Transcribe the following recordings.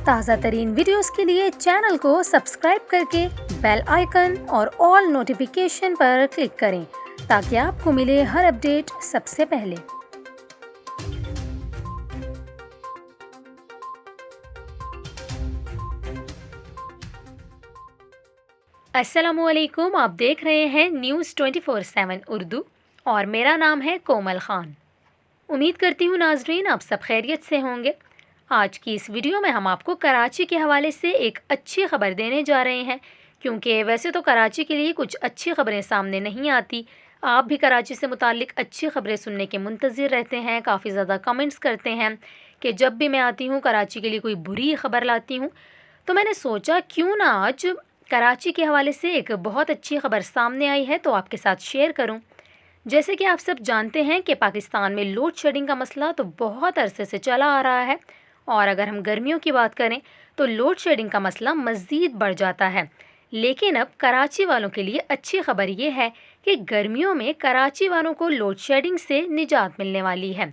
تازہ ترین ویڈیوز کے لیے چینل کو سبسکرائب کر کے بیل آئیکن اور آل نوٹیفیکیشن پر کلک کریں تاکہ آپ کو ملے ہر اپڈیٹ سب سے پہلے۔ السلام علیکم، آپ دیکھ رہے ہیں نیوز 24/7 اردو اور میرا نام ہے کومل خان۔ امید کرتی ہوں ناظرین آپ سب خیریت سے ہوں گے۔ آج کی اس ویڈیو میں ہم آپ کو کراچی کے حوالے سے ایک اچھی خبر دینے جا رہے ہیں، کیونکہ ویسے تو کراچی کے لیے کچھ اچھی خبریں سامنے نہیں آتی۔ آپ بھی کراچی سے متعلق اچھی خبریں سننے کے منتظر رہتے ہیں، کافی زیادہ کمنٹس کرتے ہیں کہ جب بھی میں آتی ہوں کراچی کے لیے کوئی بری خبر لاتی ہوں، تو میں نے سوچا کیوں نہ آج کراچی کے حوالے سے ایک بہت اچھی خبر سامنے آئی ہے تو آپ کے ساتھ شیئر کروں۔ جیسے کہ آپ سب جانتے ہیں کہ پاکستان میں لوڈ شیڈنگ کا مسئلہ تو بہت عرصے سے چلا آ رہا ہے، اور اگر ہم گرمیوں کی بات کریں تو لوڈ شیڈنگ کا مسئلہ مزید بڑھ جاتا ہے۔ لیکن اب کراچی والوں کے لیے اچھی خبر یہ ہے کہ گرمیوں میں کراچی والوں کو لوڈ شیڈنگ سے نجات ملنے والی ہے،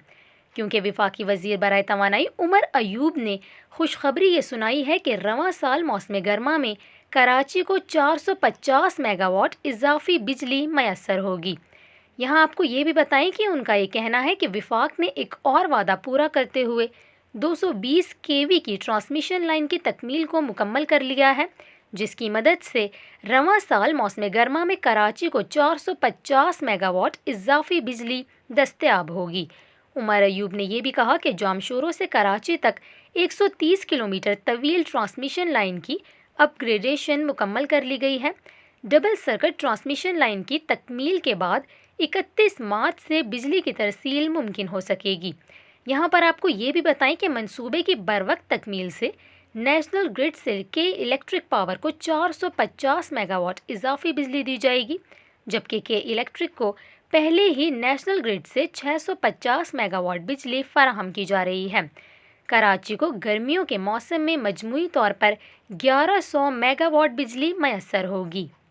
کیونکہ وفاقی وزیر برائے توانائی عمر ایوب نے خوشخبری یہ سنائی ہے کہ رواں سال موسم گرما میں کراچی کو 450 میگا واٹ اضافی بجلی میسر ہوگی۔ یہاں آپ کو یہ بھی بتائیں کہ ان کا یہ کہنا ہے کہ وفاق نے ایک اور وعدہ پورا کرتے ہوئے 220 kV کی ٹرانسمیشن لائن کی تکمیل کو مکمل کر لیا ہے، جس کی مدد سے رواں سال موسم گرما میں کراچی کو 450 میگا واٹ اضافی بجلی دستیاب ہوگی۔ عمر ایوب نے یہ بھی کہا کہ جامشورو سے کراچی تک 130 کلومیٹر طویل ٹرانسمیشن لائن کی اپ گریڈیشن مکمل کر لی گئی ہے۔ ڈبل سرکٹ ٹرانسمیشن لائن کی تکمیل کے بعد 31 مارچ سے بجلی کی ترسیل ممکن ہو سکے گی۔ یہاں پر آپ کو یہ بھی بتائیں کہ منصوبے کی بروقت تکمیل سے نیشنل گرڈ سے کے الیکٹرک پاور کو 450 میگا واٹ اضافی بجلی دی جائے گی، جبکہ کے الیکٹرک کو پہلے ہی نیشنل گرڈ سے 650 میگا واٹ بجلی فراہم کی جا رہی ہے۔ کراچی کو گرمیوں کے موسم میں مجموعی طور پر 1100 میگا واٹ بجلی میسر ہوگی۔